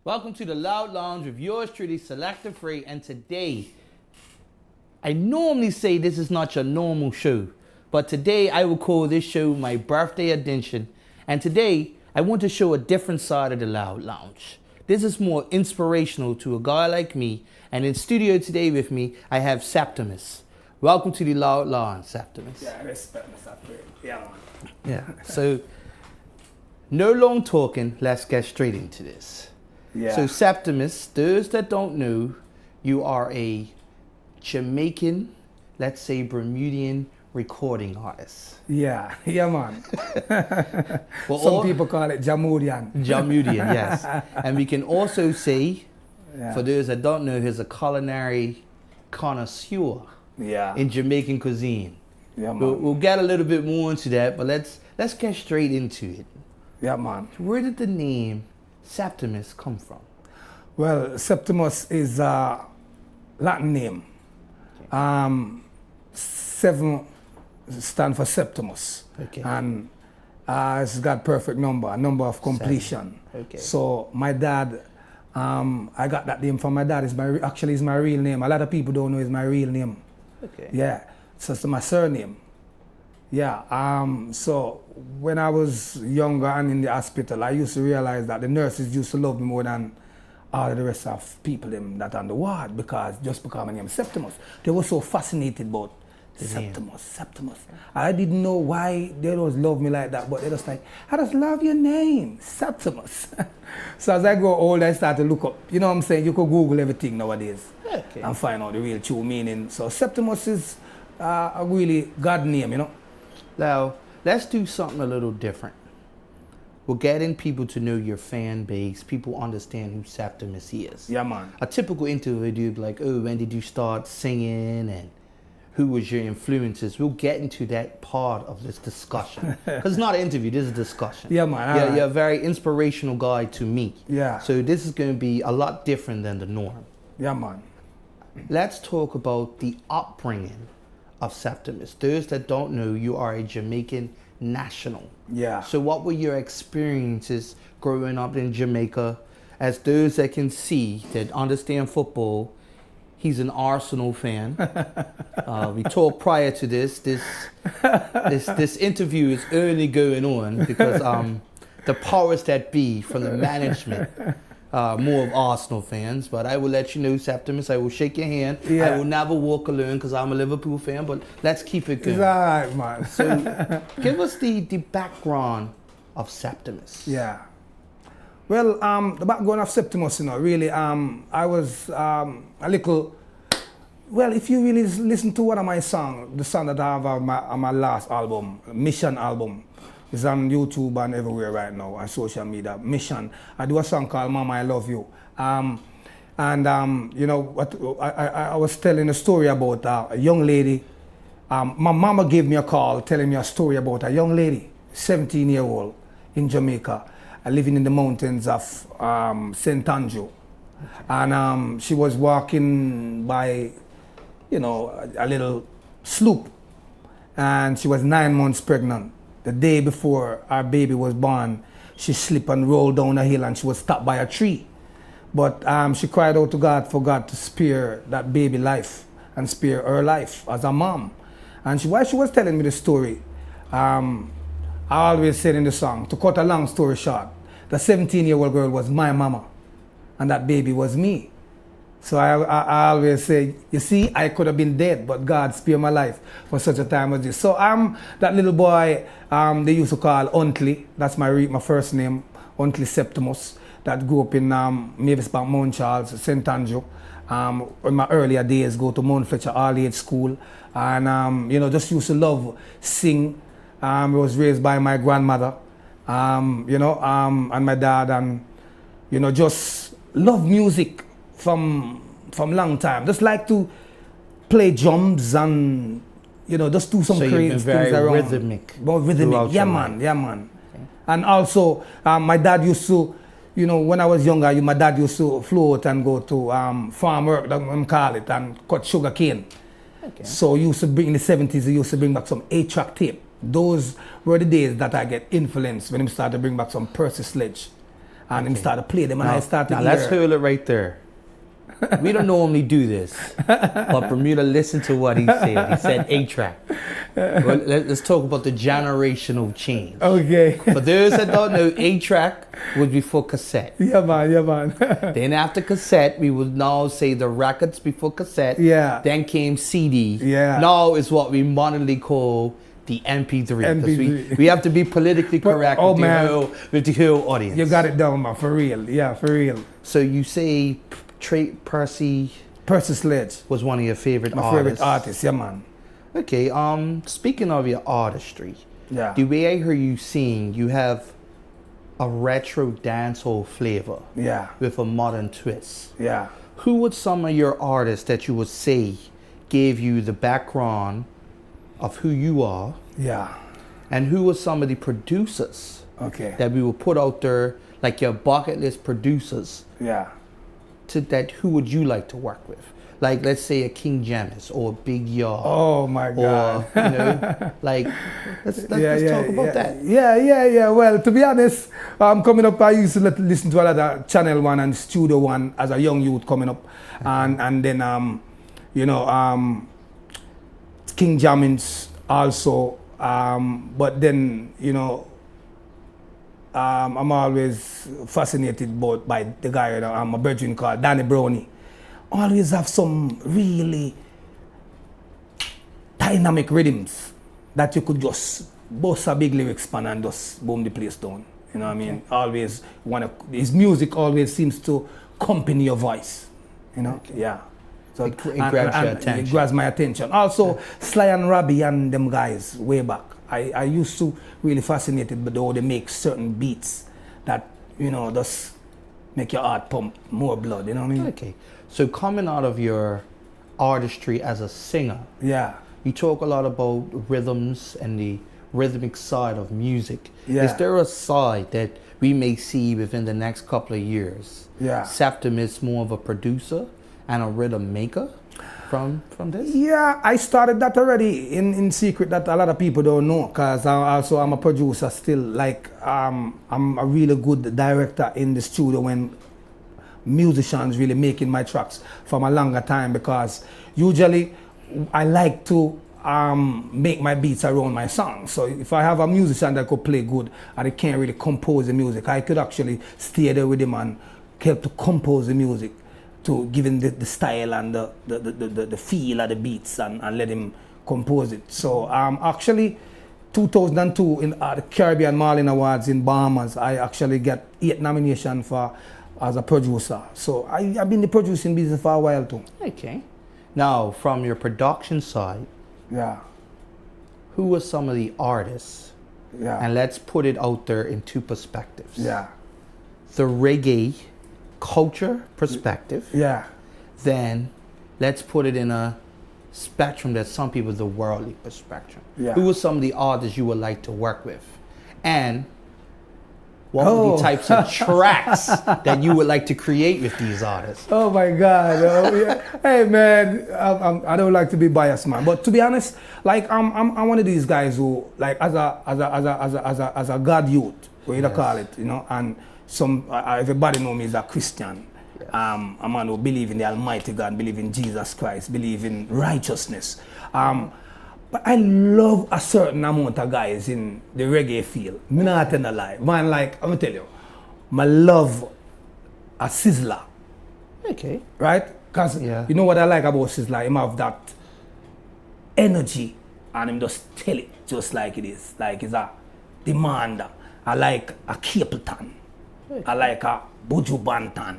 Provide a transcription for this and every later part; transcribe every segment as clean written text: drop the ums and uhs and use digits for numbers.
Welcome to the Loud Lounge with yours truly, Selective Free, and today, I normally say this is not your normal show, but today I will call this show my birthday edition, and today I want to show a different side of the Loud Lounge. This is more inspirational to a guy like me, and in studio today with me, I have Septimus. Welcome to the Loud Lounge, Septimus. Yeah, I respect myself. Yeah, man. Yeah, so no long talking, let's get straight into this. Yeah. So Septimus, those that don't know, you are a Jamaican, let's say Bermudian recording artist. Yeah, man. Well, Some people call it Jamudian. Jamudian, yes. And we can also say, Yeah. for those that don't know, he's a culinary connoisseur Yeah. in Jamaican cuisine. Yeah, man. We'll get a little bit more into that, but let's get straight into it. Yeah, man. Where did the name Septimus come from? Well, Septimus is a Latin name. Seven stand for Septimus. Okay. And it's got perfect number, a number of completion. Okay. So my dad, I got that name from my dad. Actually, it's my real name. A lot of people don't know it's my real name. Okay. Yeah, so it's my surname. Yeah, so when I was younger and in the hospital, I used to realize that the nurses used to love me more than all of the rest of people that on the ward because my name is Septimus. They were so fascinated about Septimus. I didn't know why they don't love me like that, but they just like, I just love your name, Septimus. So as I grow old, I start to look up, you know what I'm saying? You could Google everything nowadays and find out the real true meaning. So Septimus is a really God name, you know? Now, let's do something a little different. We're getting people to know your fan base, people understand who Septimus is. Yeah, man. A typical interview would be like, oh, when did you start singing and who was your influences? We'll get into that part of this discussion. Because it's not an interview, this is a discussion. Yeah, man. You're a very inspirational guy to me. Yeah. So this is going to be a lot different than the norm. Yeah, man. Let's talk about the upbringing of Septimus. Those that don't know, you are a Jamaican national. Yeah. So what were your experiences growing up in Jamaica? As those that can see, that understand football, he's an Arsenal fan. We talked prior to this interview is early going on because the powers that be from the management more of Arsenal fans, but I will let you know, Septimus, I will shake your hand. Yeah. I will never walk alone because I'm a Liverpool fan, but let's keep it going. It's all right, man. So give us the background of Septimus. Yeah. Well, the background of Septimus, you know, really, I was a little, well, if you really listen to one of my songs, the song that I have on my last album, Mission album, it's on YouTube and everywhere right now, on social media. Mission. I do a song called Mama, I Love You. You know, what I was telling a story about a young lady. My mama gave me a call telling me a story about a young lady, 17-year-old in Jamaica, living in the mountains of St. Andrew. And she was walking by, you know, a little sloop. And she was 9 months pregnant. The day before our baby was born, she slipped and rolled down a hill and she was stopped by a tree. But she cried out to God for God to spare that baby life and spare her life as a mom. And while she was telling me the story, I always said in the song, to cut a long story short, the 17-year-old girl was my mama and that baby was me. So I always say, you see, I could have been dead, but God spared my life for such a time as this. So I'm that little boy they used to call Untley. That's my first name, Untley Septimus, that grew up in Mavis Bank, Mount Charles, St. Andrew. In my earlier days, go to Mount Fletcher All-Age School. And, you know, just used to love sing. I was raised by my grandmother, you know, and my dad. And, you know, just love music. From long time, just like to play drums and, you know, just do some crazy things around. Rhythmic. More rhythmic, yeah man. Okay. And also, my dad used to, you know, when I was younger, my dad used to float and go to farm work, that call it, and cut sugar cane. Okay. So in the 70s, he used to bring back some 8-track tape. Those were the days that I get influenced when he started to bring back some Percy Sledge. And him started to play them, and I started Now to let's hear. hold it right there. We don't normally do this, but Bermuda listened to what he said. He said A-track. Well, let's talk about the generational change. Okay. For those that don't know, A-track was before cassette. Yeah, man. Then after cassette, we would now say the records before cassette. Yeah. Then came CD. Yeah. Now is what we modernly call the MP3. 'Cause MP3. we have to be politically correct oh, with, man. With the whole audience. You got it down, man, for real. Yeah, for real. So you say Percy Sledge. was one of your favorite My artists. favorite artist, yeah, man. Okay, speaking of your artistry, Yeah. the way I hear you sing, you have a retro dancehall flavor Yeah. with a modern twist. Yeah. Who would some of your artists that you would say gave you the background of who you are, Yeah. and who were some of the producers Okay. that we will put out there, like your bucket list producers, Yeah. to that who would you like to work with? Like, let's say a King James or a Big Yard. Oh my God. Or, like, let's talk about that. Yeah. Well, to be honest, coming up, I used to listen to a lot of Channel 1 and Studio 1 as a young youth coming up. And then, King Jammins also. But then, I'm always fascinated by the guy, I'm a virgin called Danny Brownie. Always have some really dynamic rhythms that you could just bust a big lyrics span and just boom the place down. You know what I mean? Always his music always seems to accompany your voice. Yeah. So It grabs your attention. It grabs my attention. Also, Sly and Robbie and them guys way back. I used to really fascinated by how they make certain beats that, just make your heart pump more blood, you know what I mean? Okay. So coming out of your artistry as a singer, Yeah. you talk a lot about rhythms and the rhythmic side of music. Yeah. Is there a side that we may see within the next couple of years? Yeah. Septimus more of a producer and a rhythm maker from this? Yeah, I started that already in secret that a lot of people don't know, because I'm a producer still. Like, I'm a really good director in the studio when musicians really making my tracks from a longer time, because usually I like to make my beats around my songs. So if I have a musician that could play good and they can't really compose the music, I could actually stay there with him and help to compose the music, to give him the style and the feel of the beats, and let him compose it. So actually 2002 in the Caribbean Marlin Awards in Bahamas, I actually got 8 nominations as a producer. So I've been in the producing business for a while too. Okay. Now, from your production side, Yeah. who were some of the artists? Yeah. And let's put it out there in two perspectives. Yeah. The reggae culture perspective. Yeah. Then let's put it in a spectrum that some people, the worldly perspective. Yeah. Who are some of the artists you would like to work with? And what are the types of tracks that you would like to create with these artists? Oh my God! Oh, yeah. Hey man, I don't like to be biased, man. But to be honest, like I'm one of these guys who, like, as a God youth, what you call it, and everybody know me as a Christian. Yes. A man who believe in the Almighty God, believe in Jesus Christ, believe in righteousness. But I love a certain amount of guys in the reggae field. Me not tell a lie. Man, like, I'm gonna tell you, I love a Sizzler. Okay. Right? Because you know what I like about Sizzler? Him have that energy and him just tell it just like it is. Like he's a demander. I like a Capleton. Okay. I like a Buju Banton.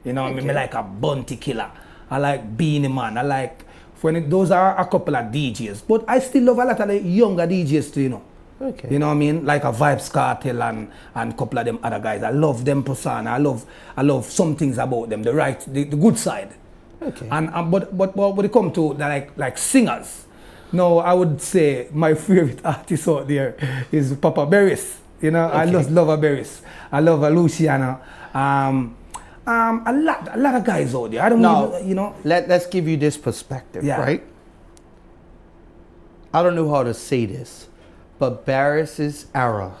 You know what I mean? I like a Bounty Killer. I like Beanie Man. I like those are a couple of DJs, but I still love a lot of the younger DJs too, Okay. You know what I mean? Like a Vibes Cartel and a couple of them other guys. I love them persona. I love some things about them, the good side. Okay. And but when it comes to like singers, no, I would say my favorite artist out there is Papa Berris. I just love a Berris. I love a Luciano. A lot of guys out there. I don't even, Let's give you this perspective, right? I don't know how to say this, but Barris's era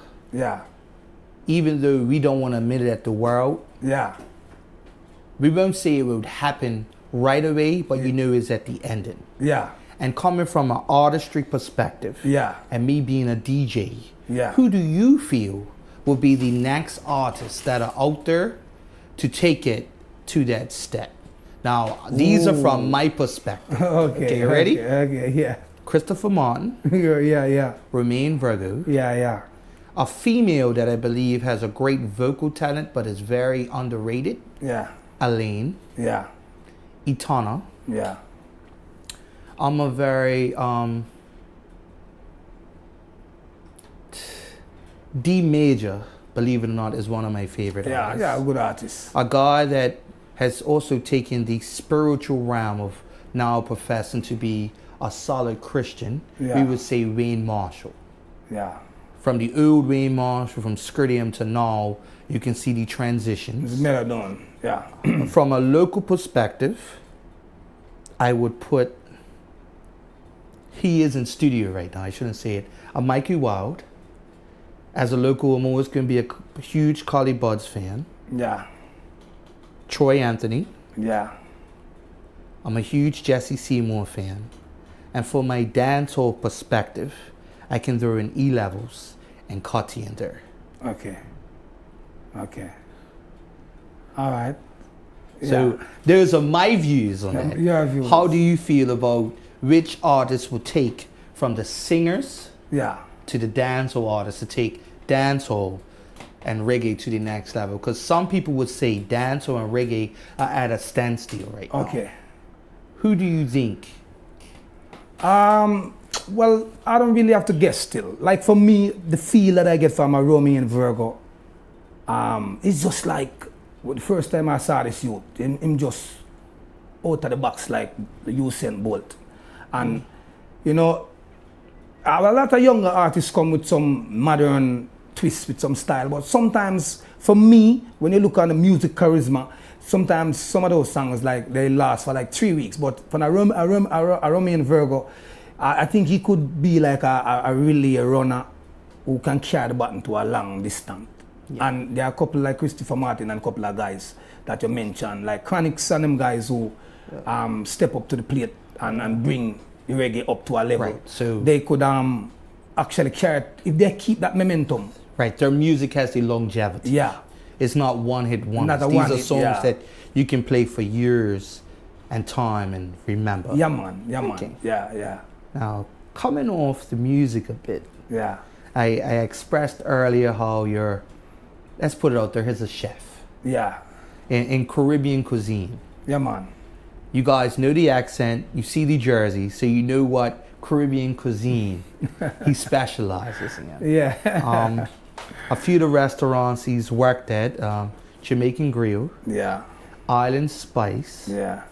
even though we don't want to admit it at the world, Yeah. we won't say it would happen right away, but you know it's at the ending. Yeah. And coming from an artistry perspective, Yeah. and me being a DJ, Yeah. who do you feel will be the next artists that are out there to take it to that step? Now, these are from my perspective. Okay. You ready? Okay. Yeah. Christopher Martin, Yeah. Romaine Virgo, Yeah. a female that I believe has a great vocal talent but is very underrated, Yeah. Elaine, Yeah. Itana. Yeah. I'm a very D Major, believe it or not, is one of my favorite artists. Yeah. Good artist. A guy that has also taken the spiritual realm of now professing to be a solid Christian. Yeah. We would say Wayne Marshall. Yeah. From the old Wayne Marshall, from Skirtium to now, you can see the transitions. It's Melodon. Yeah. From a local perspective, I would put, he is in studio right now, I shouldn't say it, a Mikey Wild. As a local, I'm always going to be a huge Collie Buddz fan. Yeah. Troy Anthony. Yeah. I'm a huge Jesse Seymour fan. And for my dancehall perspective, I can throw in E-Levels and Cutty in there. Okay. All right. So those are my views on that. Your views. How do you feel about which artists will take from the singers Yeah. to the dancehall artists to take dancehall and reggae to the next level? Because some people would say dancehall and reggae are at a standstill right now. Okay. Who do you think? Well, I don't really have to guess still. Like for me, the feel that I get from a Romeo and Virgo, it's just like the first time I saw this youth, him just out of the box like the Usain Bolt. And, you know, a lot of younger artists come with some modern twist, with some style, but sometimes for me, when you look on the music charisma, sometimes some of those songs like they last for like 3 weeks, but for a Romeo and Virgo, I think he could be like a really a runner who can carry the button to a long distance. Yeah. And there are a couple like Christopher Martin and a couple of guys that you mentioned, like Chronics and them guys who step up to the plate and bring the reggae up to a level. Right. So they could actually carry it if they keep that momentum. Right, their music has the longevity. Yeah. It's not one-hit wonders. Not a These one are hit, songs yeah. that you can play for years and time and remember. Yeah, man. Yeah, man. Okay. Yeah. Now, coming off the music a bit, Yeah. I expressed earlier how you're, let's put it out there, he's a chef Yeah. in Caribbean cuisine. Yeah, man. You guys know the accent, you see the jersey, so you know what Caribbean cuisine he specializes in. Yeah. A few of the restaurants he's worked at, Jamaican Grill, Yeah. Island Spice. Yeah.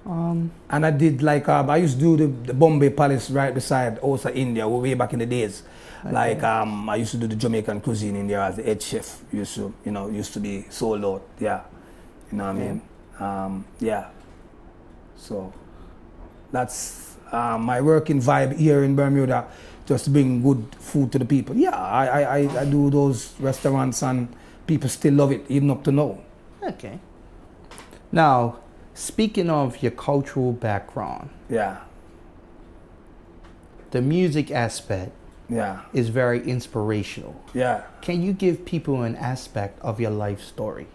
And I did like I used to do the Bombay Palace right beside also India way back in the days. Okay. Like I used to do the Jamaican cuisine in there as the head chef. Used to be sold out. Yeah. You know what I mean? Yeah. So that's my working vibe here in Bermuda, just to bring good food to the people. Yeah, I do those restaurants and people still love it even up to now. Okay. Now, speaking of your cultural background, yeah, the music aspect is very inspirational. Yeah. Can you give people an aspect of your life story?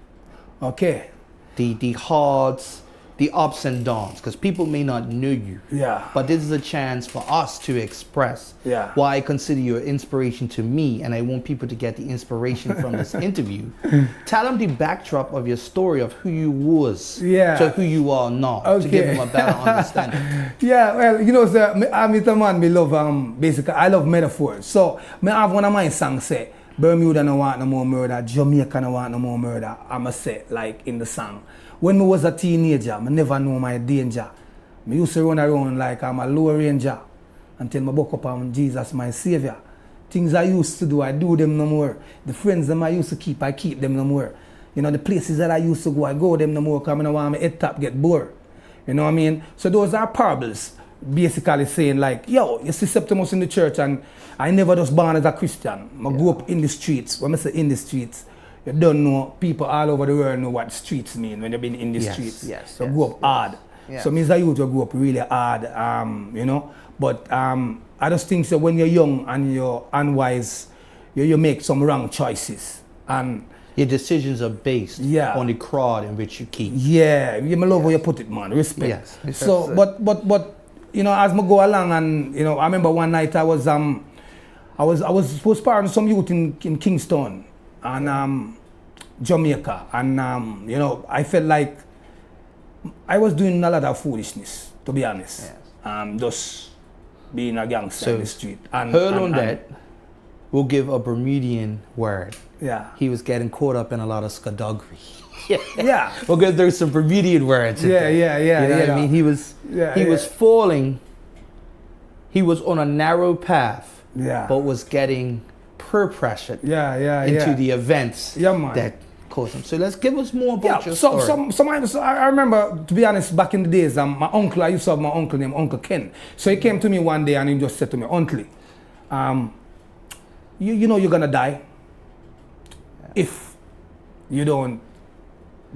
Okay. The hards, the ups and downs, because people may not know you. Yeah. But this is a chance for us to express Yeah. why I consider you an inspiration to me, and I want people to get the inspiration from this interview. Tell them the backdrop of your story of who you was to who you are now, to give them a better understanding. Yeah, well, you know, sir, I'm a man, me love, basically, I love metaphors. So, I have one of my songs say, Bermuda no want no more murder, Jamaica no want no more murder. I'ma say, like in the song. When I was a teenager, I never know my danger. I used to run around like I'm a low ranger until I woke up on Jesus, my savior. Things I used to do, I do them no more. The friends that I used to keep, I keep them no more. You know, the places that I used to go, I go them no more because I don't want my head top get bored. You know what I mean? So those are parables basically saying like, yo, you see Septimus in the church, and I never was born as a Christian. I grew up in the streets. When I say in the streets, you don't know, people all over the world know what streets mean when they've been in the streets. Yes, you grew up hard. Yes. So me as a youth, you grew up really hard, you know. But I just think so when you're young and you're unwise, you make some wrong choices. And your decisions are based on the crowd in which you keep. Yeah, you love where you put it, man. Respect. Yes. So, but you know, as I go along, and you know, I remember one night I was part of some youth in Kingston and Jamaica, and you know, I felt like I was doing a lot of foolishness, to be honest. Yes. Just being a gangster in the street. And that will give a Bermudian word. Yeah. He was getting caught up in a lot of skadogry. Yeah. Because there's some Bermudian words. Yeah. You know what I mean? He was falling. He was on a narrow path. Yeah. But was getting peer pressured. Into the events that caused him. So let's give us more about your story. I remember, to be honest, back in the days, my uncle, I used to have my uncle named Uncle Ken. So he came to me one day and he just said to me, Uncle, you know you're gonna die if you don't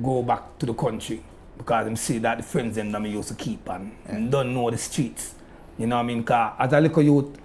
go back to the country, because them see that the friends them that me used to keep and don't know the streets. You know what I mean? Cause as a little youth,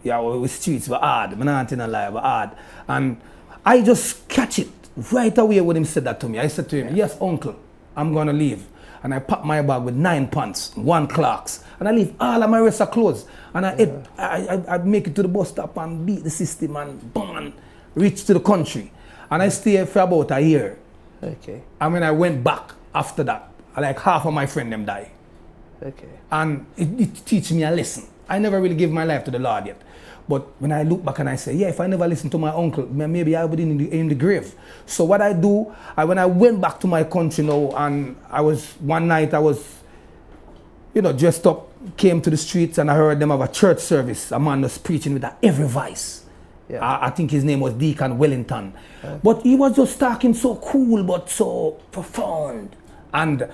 with streets were hard. I'm not in a lie, were hard. And I just catch it right away when him said that to me. I said to him, yes, uncle, I'm gonna leave. And I packed my bag with 9 pants, 1 Clarks, and I leave all of my rest of clothes. And I make it to the bus stop and beat the system and boom, reach to the country. And I stayed for about a year. Okay. And when I went back after that, like half of my friends them died. Okay. And it teach me a lesson. I never really gave my life to the Lord yet. But when I look back and I say, yeah, if I never listened to my uncle, maybe I would be in the grave. So what I do, when I went back to my country now, and one night I was, you know, dressed up, came to the streets, and I heard them have a church service. A man was preaching with a every voice. Yeah. I think his name was Deacon Wellington. Okay. But he was just talking so cool, but so profound. And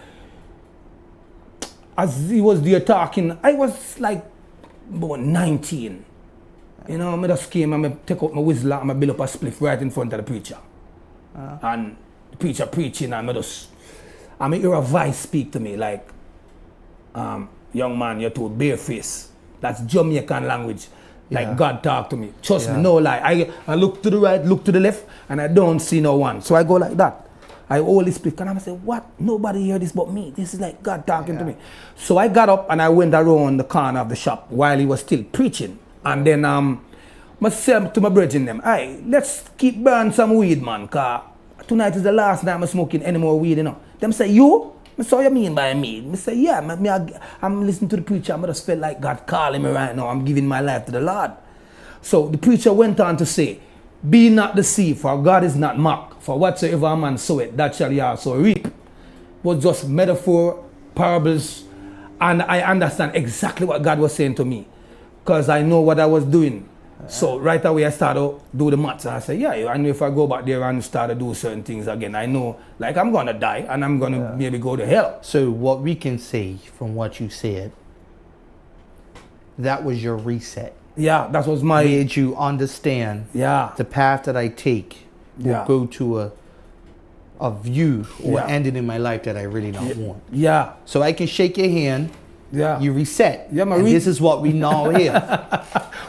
as he was there talking, I was like about 19. You know, I just came and I take out my whistle and I build up a spliff right in front of the preacher. And the preacher preaching, and I hear a voice speak to me like, young man, you're too bareface. That's Jamaican language. Like God talk to me. Trust me, no lie. I look to the right, look to the left, and I don't see no one. So I go like that. I hold this spliff and I say, what? Nobody hear this but me. This is like God talking to me. So I got up and I went around the corner of the shop while he was still preaching. And then I said to my brethren them, hey, let's keep burning some weed, man, cause tonight is the last night I'm smoking any more weed, you know. Them say, you? I say, what you mean by me? I say, yeah, I'm listening to the preacher. I just felt like God calling me right now. I'm giving my life to the Lord. So the preacher went on to say, be not deceived, for God is not mocked. For whatsoever a man soweth, that shall he also reap. It was just metaphor, parables, and I understand exactly what God was saying to me, because I know what I was doing. So right away I started to do the maths, and I said, yeah, I know if I go back there and start to do certain things again, I know like I'm gonna die and I'm gonna maybe go to hell. So what we can say from what you said, that was your reset. Yeah, that was my... Made you understand the path that I take will go to a view or ending in my life that I really don't want. Yeah. So I can shake your hand. Yeah. You reset. Yeah, and this is what we know here.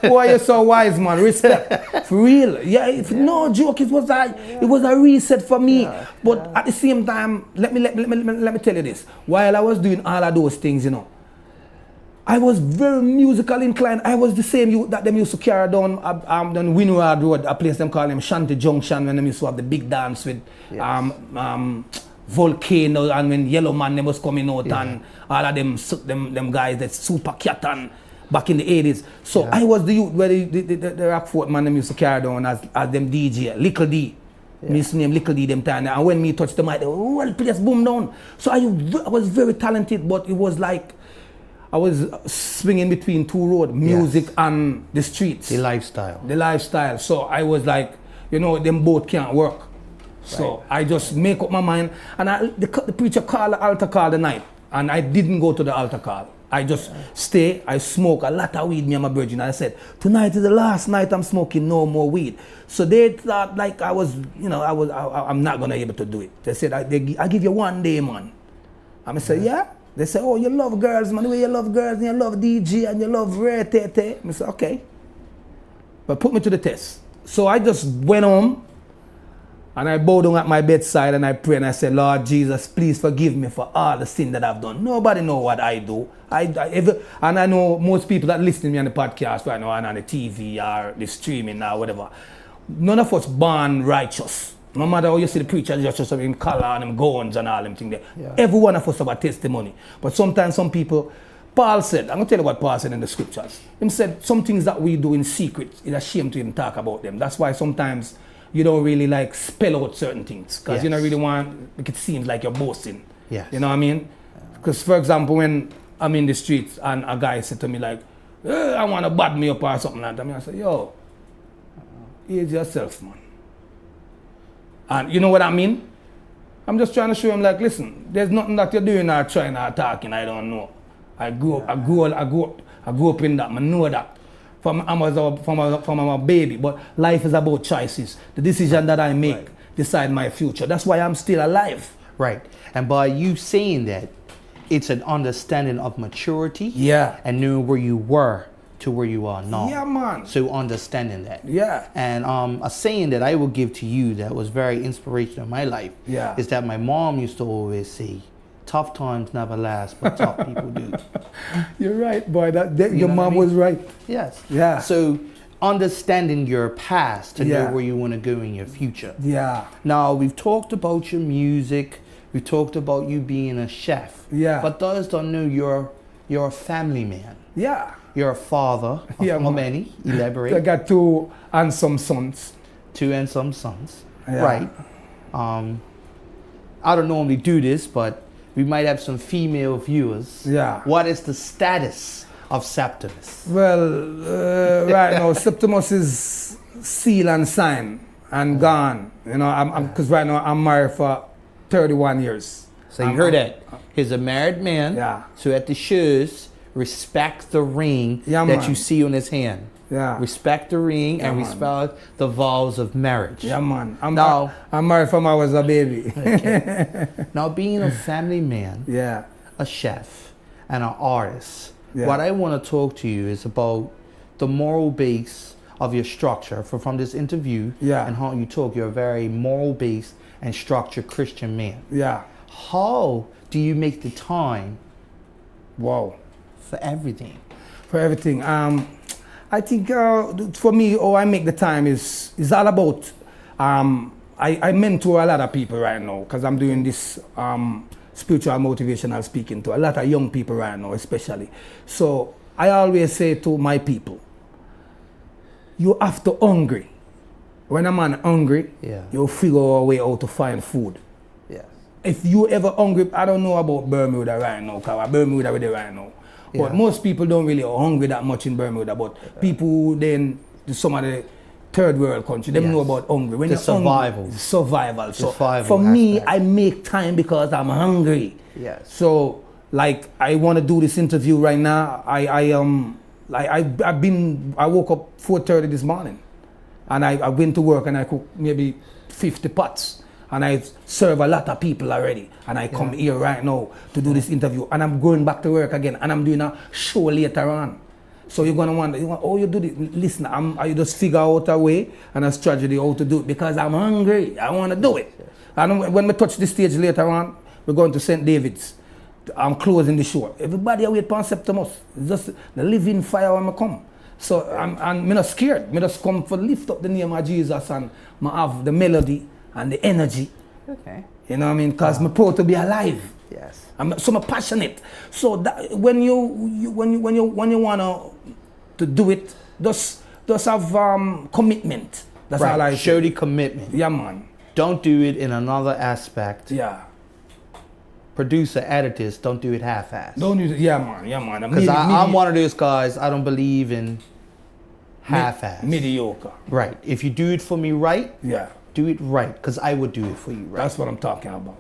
Boy, you're so wise, man. Respect. For real. Yeah, no joke, it was a reset for me. But at the same time, let me tell you this. While I was doing all of those things, you know, I was very musically inclined. I was the same youth that them used to carry down Winward Road, a place them call them Shanty Junction, when them used to have the big dance with Volcano, and when Yellow Man them was coming out, and all of them guys that Super Cat and back in the 80s. So I was the youth where the Rockfort man them used to carry down as them DJ, Little D. Me used to name Little D them time, and when me touched the mic, the whole place boom down. So I was very talented, but it was like I was swinging between two roads, music and the streets. The lifestyle. The lifestyle. So I was like, you know, them both can't work. So I just make up my mind. And the preacher called the altar call the night. And I didn't go to the altar call. I just stay, I smoke a lot of weed, me and my virgin. I said, tonight is the last night I'm smoking no more weed. So they thought like I was, I'm not gonna be able to do it. They said, I give you 1 day, man. I said, yeah. They said, oh, you love girls, man. The way you love girls and you love DJ and you love rare tete. I said, okay. But put me to the test. So I just went home and I bowed down at my bedside and I prayed and I said, Lord Jesus, please forgive me for all the sin that I've done. Nobody know what I do. And I know most people that listen to me on the podcast right now and on the TV or the streaming or whatever, none of us born righteous. No matter how you see the preacher, just have him collar and him guns and all them things there. Yeah. Every one of us have a testimony. But sometimes some people, Paul said, I'm going to tell you what Paul said in the scriptures. He said, some things that we do in secret, it's a shame to even talk about them. That's why sometimes you don't really like spell out certain things. Because you don't really want, make it seem like you're boasting. Yes. You know what I mean? Because for example, when I'm in the streets and a guy said to me like, I want to bad me up or something like that. I say, yo, ease yourself, man. And you know what I mean? I'm just trying to show him like, listen, there's nothing that you're doing or trying or talking, I don't know. I grew up in that, I know that. From a baby, but life is about choices. The decision that I make decide my future. That's why I'm still alive. Right. And by you saying that, it's an understanding of maturity. Yeah. And knowing where you were to where you are now. Yeah, man. So understanding that. Yeah. And a saying that I will give to you that was very inspirational in my life is that my mom used to always say, tough times never last, but tough people do. You're right, boy. Your mom was right. Yes. Yeah. So understanding your past to know where you want to go in your future. Yeah. Now, we've talked about your music. We've talked about you being a chef. Yeah. But those don't know you're a family man. Yeah. You're a father of how many? Elaborate. I got 2 handsome sons. 2 handsome sons. Yeah. Right. I don't normally do this, but we might have some female viewers. Yeah. What is the status of Septimus? Well, right now, Septimus is sealed and signed and gone. You know, because right now I'm married for 31 years. So you heard that. He's a married man. Yeah. So at the shows, respect the ring that you see on his hand. Yeah. Respect the ring and respect the vows of marriage. Yeah, man. I'm married from I was a baby. Okay. Now, being a family man, a chef, and an artist, what I want to talk to you is about the moral base of your structure. From this interview and how you talk, you're a very moral based and structured Christian man. Yeah. How do you make the time for everything? For everything. I think for me, I make the time is all about, I mentor a lot of people right now because I'm doing this spiritual motivational speaking to a lot of young people right now especially. So I always say to my people, you have to hungry. When a man hungry, you'll figure a way out to find food. Yeah. If you ever hungry, I don't know about Bermuda right now, because Bermuda with it right now. But most people don't really hungry that much in Bermuda. But people then, some of the third world country, they know about hungry. When the survival. Hungry, survival. So survival for me, I make time because I'm hungry. Yes. So like I want to do this interview right now. I woke up 4:30 this morning, and I went to work and I cooked maybe 50 pots. And I serve a lot of people already. And I come here right now to do this interview. And I'm going back to work again. And I'm doing a show later on. So you're going to wonder, oh, you do this. Listen, I just figure out a way and a strategy how to do it. Because I'm hungry. I want to do it. And when we touch the stage later on, we're going to St. David's. I'm closing the show. Everybody wait for Septimus. It's just the living fire when I come. So I'm not scared. I just come for lift up the name of Jesus and I have the melody and the energy. Okay. You know what I mean? Because I'm proud to be alive. Yes. I'm passionate. So that when you wanna to do it, just have commitment. That's all I show the commitment. Yeah, man. Don't do it in another aspect. Yeah. Producer, editors, don't do it half-assed. Don't use it. Yeah, man. Because I'm one of those guys. I don't believe in half-assed. Mediocre. Right. If you do it for me right. Yeah. Do it right, because I would do it for you right. That's what I'm talking about.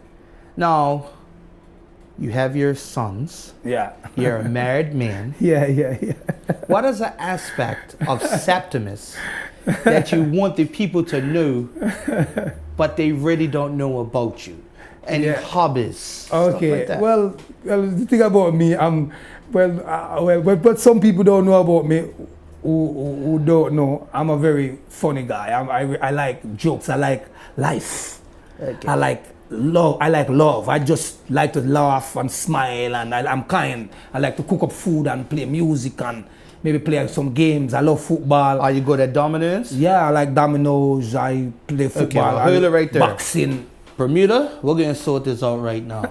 Now, You have your sons. Yeah. You're a married man. Yeah. What is an aspect of Septimus that you want the people to know, but they really don't know about you? Any hobbies? Stuff like that? Well, the thing about me, but some people don't know about me who don't know. I'm a very funny guy. I like jokes. I like life. Okay. I like love. I just like to laugh and smile, and I'm kind. I like to cook up food and play music and maybe play some games. I love football. Are you good at dominoes? Yeah, I like dominoes. I play football. Okay, well, right there. Boxing. Bermuda, we're gonna sort this out right now.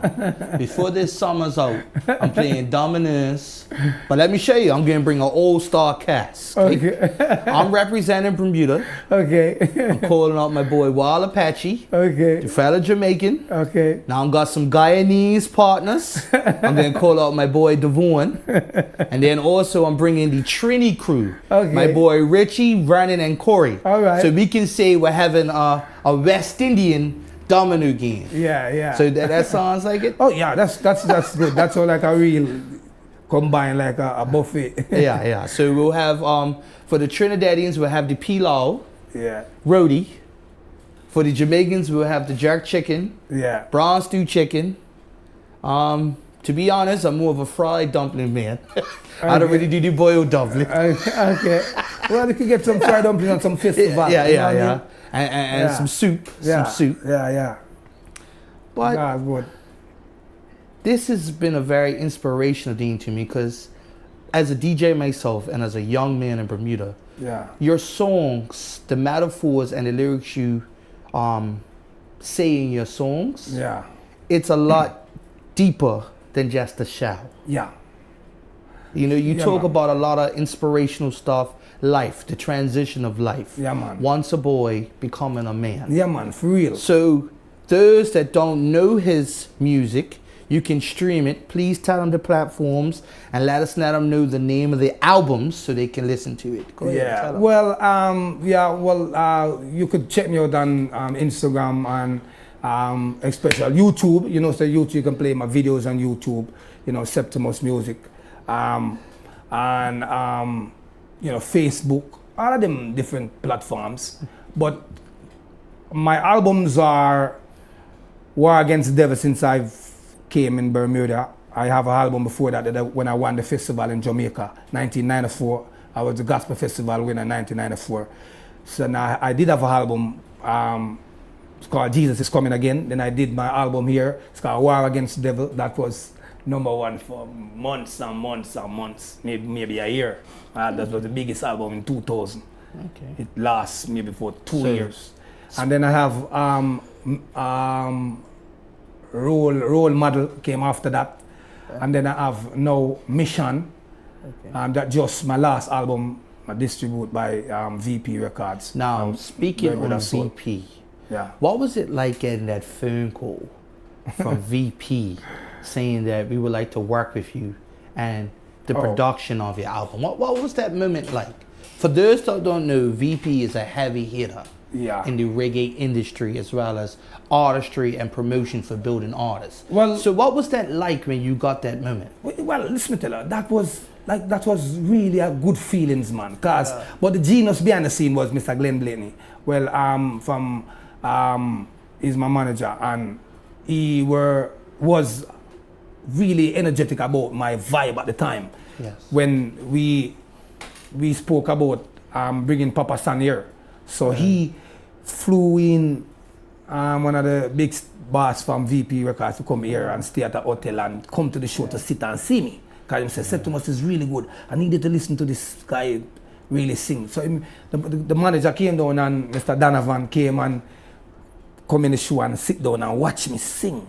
Before this summer's out, I'm playing dominoes. But let me show you, I'm gonna bring an all-star cast. Okay? I'm representing Bermuda. Okay. I'm calling out my boy Wild Apache. Okay. The fella Jamaican. Okay. Now I've got some Guyanese partners. I'm gonna call out my boy Devon. And then also I'm bringing the Trini crew. Okay. My boy Richie, Vernon, and Corey. All right. So we can say we're having a West Indian domino game. Yeah. So that sounds like it? Oh yeah, that's good. That's all like a real combine, like a buffet. Yeah. So we'll have for the Trinidadians we'll have the pilau, roti. For the Jamaicans we'll have the jerk chicken, brown stew chicken. To be honest, I'm more of a fried dumpling man. I don't really do the boiled dumpling. Okay. Well, you can get some fried dumpling on some festival. Yeah. And some soup. Some soup. Yeah. But this has been a very inspirational thing to me because as a DJ myself and as a young man in Bermuda, your songs, the metaphors and the lyrics you say in your songs, it's a lot deeper than just a shout. Yeah. You know, you talk about a lot of inspirational stuff, life, the transition of life. Yeah, man. Once a boy, becoming a man. Yeah, man, for real. So those that don't know his music, you can stream it. Please tell them the platforms and let them know the name of the albums so they can listen to it. Go ahead, tell them. Well, you could check me out on Instagram and especially YouTube. You know, so YouTube, you can play my videos on YouTube. You know, Septimus Music. You know, Facebook, all of them different platforms. But my albums are War Against the Devil since I came in Bermuda. I have an album before that when I won the festival in Jamaica, 1994. I was the gospel festival winner in 1994. So now I did have an album, it's called Jesus Is Coming Again. Then I did my album here, it's called War Against the Devil. That was #1 for months and months, maybe a year. That was the biggest album in 2000. Okay. It lasts maybe for 2 years. And then I have Role Model came after that. And then I have now Mission. That just my last album, distributed by VP Records. Now, speaking on VP, what was it like getting that phone call from VP saying that we would like to work with you and the production of your album? What was that moment like? For those that don't know, VP is a heavy hitter in the reggae industry as well as artistry and promotion for building artists. Well, so what was that like when you got that moment? Well, listen to that. That was really a good feelings, man. But the genius behind the scene was Mr. Glenn Blaney. Well, he's my manager, and he was really energetic about my vibe at the time. Yes. When we spoke about bringing Papa San here. So he flew in one of the big boss from VP Records to come here and stay at a hotel and come to the show to sit and see me. Because he said, Septimus is really good. I needed to listen to this guy really sing. So the manager came down and Mr. Donovan came and come in the show and sit down and watch me sing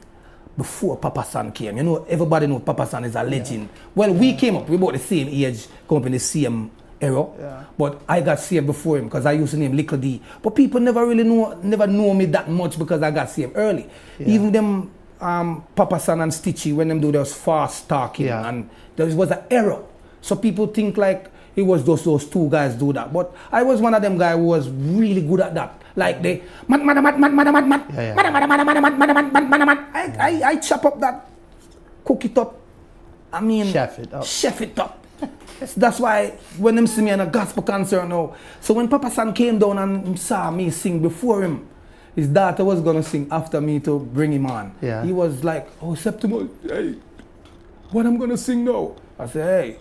before Papa San came. You know, everybody knows Papa San is a legend. Well, we came up, we about the same age, come up in the same era. But I got saved before him because I used to name Little D. But people never know me that much because I got saved early. Even them Papa San and Stitchy, when them do those fast talking, and there was an error. So people think like it was just those two guys do that. But I was one of them guys who was really good at that. Like they I chop up that cook it up. I mean, Chef it up. Chef it up. That's why when them see me in a gospel concert now, so when Papa San came down and saw me sing before him, his daughter was gonna sing after me to bring him on. Yeah. He was like, oh, Septimus, hey, what I'm gonna sing now? I said, hey,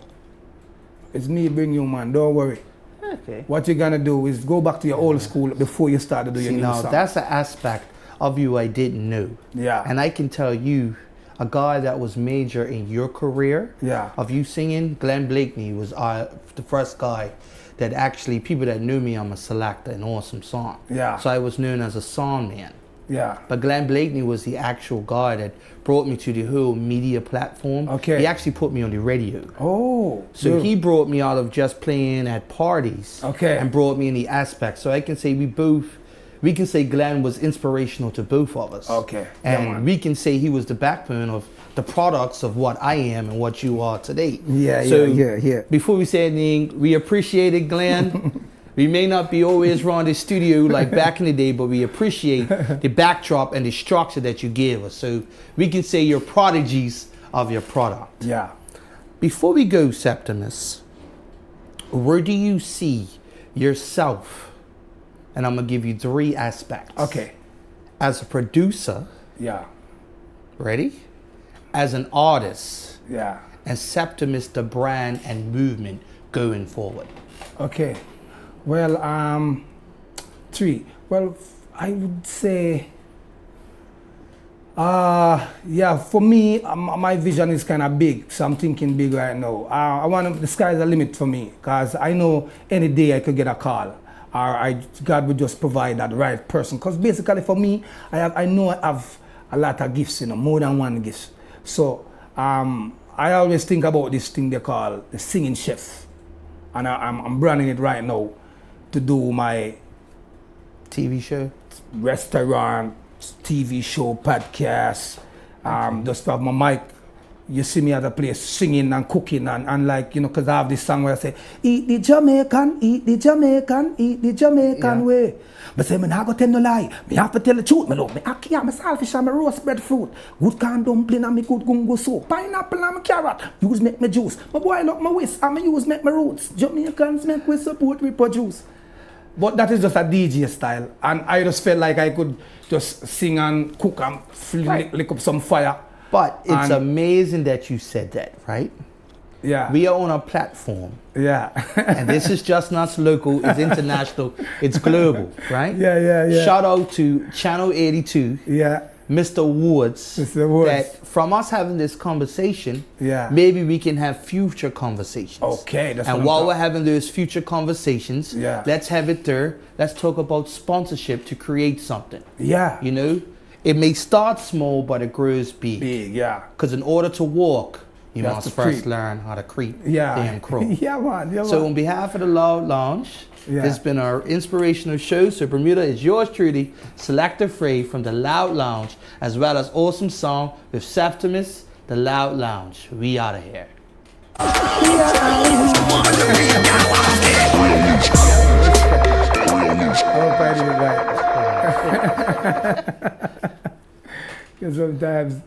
it's me bring you, man, don't worry. Okay. What you're gonna do is go back to your old school before you start to do your new Now, song. that's an aspect of you I didn't know. Yeah. And I can tell you, a guy that was major in your career, Yeah. of you singing, Glenn Blakeney was the first guy that actually, people that knew me, I'm a selector in awesome song. Yeah. So I was known as a song man. Yeah. But Glenn Blakeney was the actual guy that brought me to the whole media platform. Okay. He actually put me on the radio. Oh. So good. he brought me out of just playing at parties. Okay. And brought me in the aspect. So I can say we can say Glenn was inspirational to both of us. Okay. Yeah, And man. we can say he was the backbone of the products of what I am and what you are today. Yeah, So yeah. before we say anything, we appreciate it, Glenn. We may not be always around the studio like back in the day, but we appreciate the backdrop and the structure that you gave us. So we can say you're prodigies of your product. Yeah. Before we go, Septimus, where do you see yourself? And I'm going to give you 3 aspects. Okay. As a producer, Yeah. ready? As an artist, Yeah. and Septimus, the brand and movement going forward. Okay. Well, 3. Well, I would say, yeah, for me, my vision is kind of big. So I'm thinking big right now. I want the sky's the limit for me, because I know any day I could get a call, or God would just provide that right person. Because basically for me, I know I have a lot of gifts, more than one gift. So I always think about this thing they call the singing chef, and I'm branding it right now to do my TV show? restaurant, TV show, podcast. Just have my mic. You see me at a place singing and cooking and like, because I have this song where I say, eat the Jamaican, eat the Jamaican, eat the Jamaican way. But say, me not go tell no lie. Me have to tell the truth, me love. Me ackee and me saltfish and me roast breadfruit. Good corn dumpling and me good gungo soup. Pineapple and me carrot. Use make me juice. Me boil up my waist and me use make my roots. Jamaicans make we support, we produce. But that is just a DJ style. And I just felt like I could just sing and cook and lick up some fire. But it's amazing that you said that, right? Yeah. We are on a platform. Yeah. And this is just not local, it's international, it's global, right? Yeah. Shout out to Channel 82, Yeah. Mr. Woods. Mr. Woods. That from us having this conversation, Yeah. maybe we can have future conversations. Okay, that's what And I'm while talking- we're having those future conversations, Yeah. let's have it there. Let's talk about sponsorship to create something. Yeah. You know, it may start small, but it grows big. Big, yeah. Because in order to walk, you You have must to first creep. learn how to creep. Yeah. Damn crow. Yeah, man. Yeah, So man. on behalf of the Loud Lounge, Yeah. this has been our inspirational show. So Bermuda is yours truly, Selector Frey from the Loud Lounge, as well as awesome song with Septimus, the Loud Lounge. We out of here. Oh, party right. Because sometimes